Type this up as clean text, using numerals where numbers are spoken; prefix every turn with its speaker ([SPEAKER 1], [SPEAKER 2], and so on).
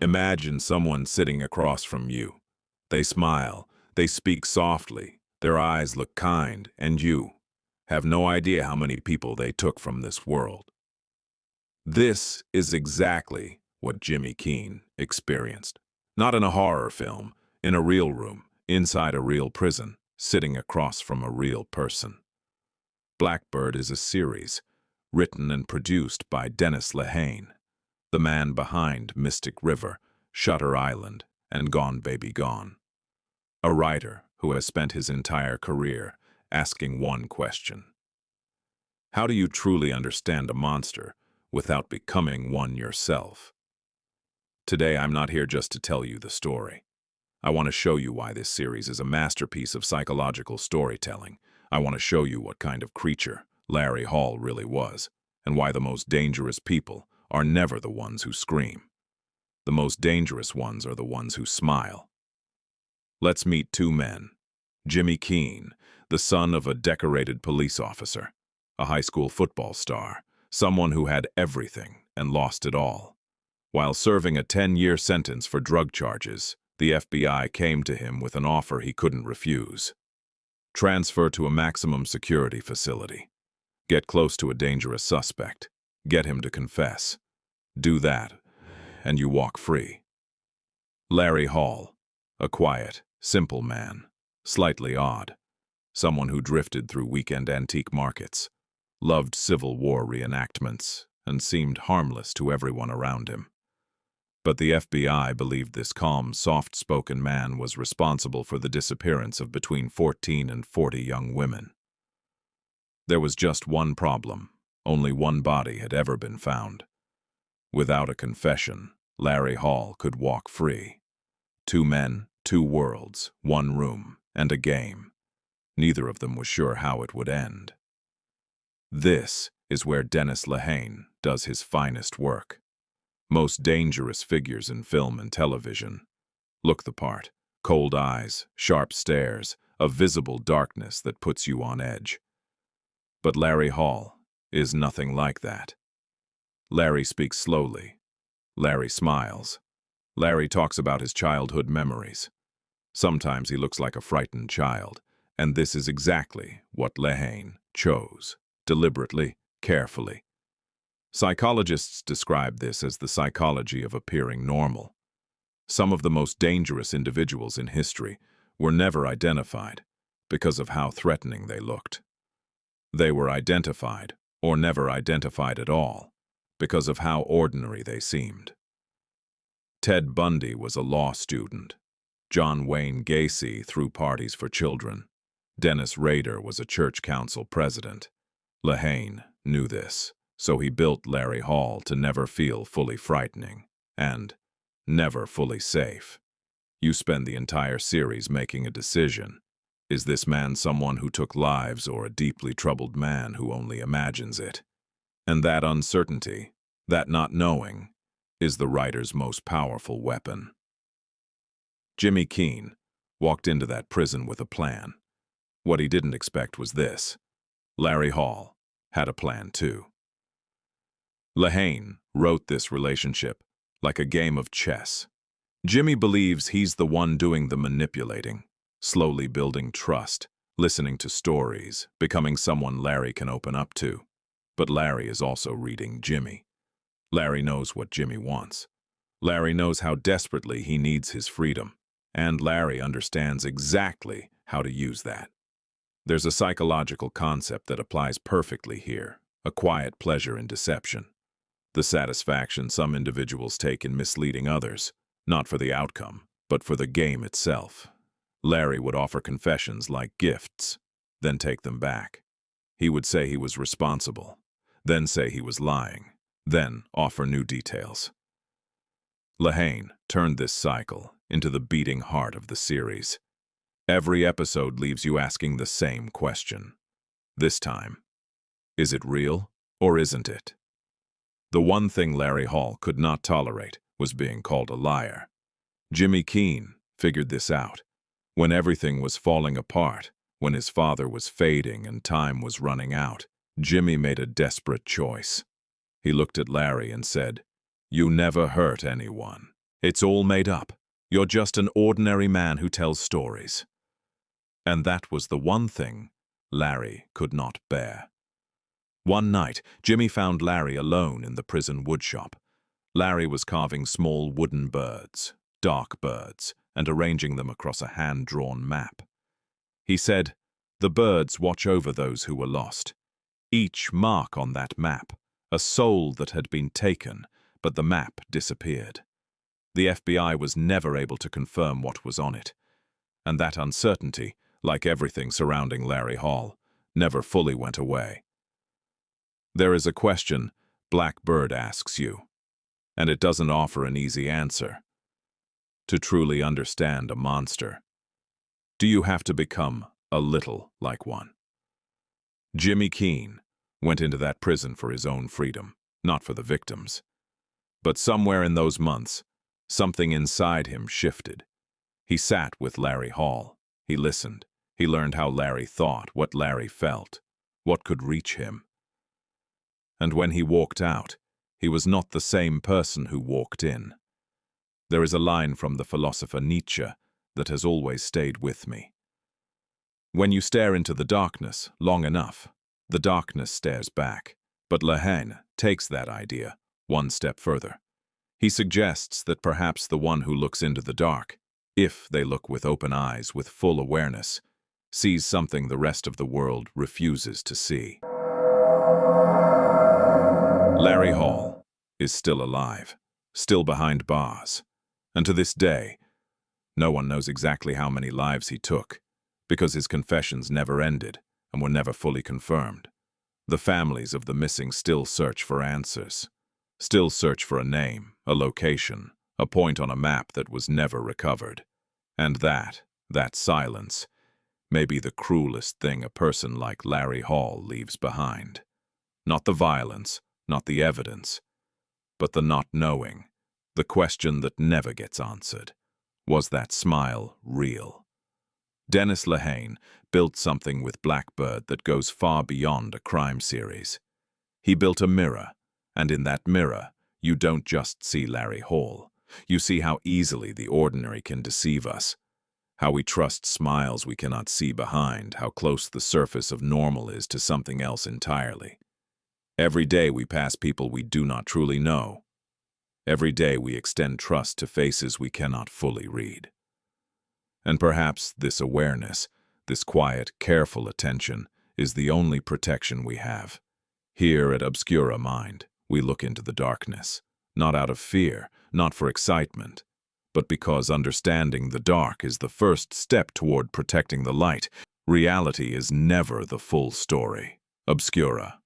[SPEAKER 1] Imagine someone sitting across from you. They smile, they speak softly, their eyes look kind, and you have no idea how many people they took from this world. This is exactly what Jimmy Keene experienced. Not in a horror film, in a real room, inside a real prison, sitting across from a real person. Blackbird is a series, written and produced by Dennis Lehane, the man behind Mystic River, Shutter Island, and Gone Baby Gone. A writer who has spent his entire career asking one question. How do you truly understand a monster without becoming one yourself? Today, I'm not here just to tell you the story. I want to show you why this series is a masterpiece of psychological storytelling. I want to show you what kind of creature Larry Hall really was, and why the most dangerous people are never the ones who scream. The most dangerous ones are the ones who smile. Let's meet two men. Jimmy Keene, the son of a decorated police officer, a high school football star, someone who had everything and lost it all. While serving a 10-year sentence for drug charges, the FBI came to him with an offer he couldn't refuse. Transfer to a maximum security facility. Get close to a dangerous suspect. Get him to confess. Do that, and you walk free. Larry Hall, a quiet, simple man, slightly odd, someone who drifted through weekend antique markets, loved Civil War reenactments, and seemed harmless to everyone around him. But the FBI believed this calm, soft-spoken man was responsible for the disappearance of between 14 and 40 young women. There was just one problem. Only one body had ever been found. Without a confession, Larry Hall could walk free. 2 men, 2 worlds, 1 room, and a game. Neither of them was sure how it would end. This is where Dennis Lehane does his finest work. Most dangerous figures in film and television look the part. Cold eyes, sharp stares, a visible darkness that puts you on edge. But Larry Hall is nothing like that. Larry speaks slowly. Larry smiles. Larry talks about his childhood memories. Sometimes he looks like a frightened child, and this is exactly what Lehane chose, deliberately, carefully. Psychologists describe this as the psychology of appearing normal. Some of the most dangerous individuals in history were never identified because of how threatening they looked. They were identified, or never identified at all, because of how ordinary they seemed. Ted Bundy was a law student. John Wayne Gacy threw parties for children. Dennis Rader was a church council president. Lehane knew this, so he built Larry Hall to never feel fully frightening and never fully safe. You spend the entire series making a decision. Is this man someone who took lives or a deeply troubled man who only imagines it? And that uncertainty, that not knowing, is the writer's most powerful weapon. Jimmy Keene walked into that prison with a plan. What he didn't expect was this. Larry Hall had a plan too. Lehane wrote this relationship like a game of chess. Jimmy believes he's the one doing the manipulating, slowly building trust, listening to stories, becoming someone Larry can open up to. But Larry is also reading Jimmy. Larry knows what Jimmy wants. Larry knows how desperately he needs his freedom, and Larry understands exactly how to use that. There's a psychological concept that applies perfectly here, a quiet pleasure in deception. The satisfaction some individuals take in misleading others, not for the outcome, but for the game itself. Larry would offer confessions like gifts, then take them back. He would say he was responsible, then say he was lying, then offer new details. Lehane turned this cycle into the beating heart of the series. Every episode leaves you asking the same question. This time, is it real or isn't it? The one thing Larry Hall could not tolerate was being called a liar. Jimmy Keene figured this out. When everything was falling apart, when his father was fading and time was running out, Jimmy made a desperate choice. He looked at Larry and said, "You never hurt anyone. It's all made up. You're just an ordinary man who tells stories. And that was the one thing Larry could not bear. One night, Jimmy found Larry alone in the prison woodshop. Larry was carving small wooden birds, dark birds, and arranging them across a hand-drawn map. He said, "The birds watch over those who were lost. Each mark on that map, a soul that had been taken, but the map disappeared. The FBI was never able to confirm what was on it. And that uncertainty, like everything surrounding Larry Hall, never fully went away. There is a question Blackbird asks you, and it doesn't offer an easy answer. To truly understand a monster, do you have to become a little like one?" Jimmy Keene went into that prison for his own freedom, not for the victims. But somewhere in those months, something inside him shifted. He sat with Larry Hall. He listened. He learned how Larry thought, what Larry felt, what could reach him. And when he walked out, he was not the same person who walked in. There is a line from the philosopher Nietzsche that has always stayed with me. When you stare into the darkness long enough, the darkness stares back. But Lehane takes that idea one step further. He suggests that perhaps the one who looks into the dark, if they look with open eyes, with full awareness, sees something the rest of the world refuses to see. Larry Hall is still alive, still behind bars, and to this day, no one knows exactly how many lives he took, because his confessions never ended and were never fully confirmed. The families of the missing still search for answers, still search for a name, a location, a point on a map that was never recovered. And that silence, may be the cruelest thing a person like Larry Hall leaves behind. Not the violence, not the evidence, but the not knowing, the question that never gets answered. Was that smile real? Dennis Lehane built something with Blackbird that goes far beyond a crime series. He built a mirror, and in that mirror, you don't just see Larry Hall. You see how easily the ordinary can deceive us, how we trust smiles we cannot see behind, how close the surface of normal is to something else entirely. Every day we pass people we do not truly know. Every day we extend trust to faces we cannot fully read. And perhaps this awareness, this quiet, careful attention, is the only protection we have. Here at Obscura Mind, we look into the darkness, not out of fear, not for excitement, but because understanding the dark is the first step toward protecting the light. Reality is never the full story. Obscura.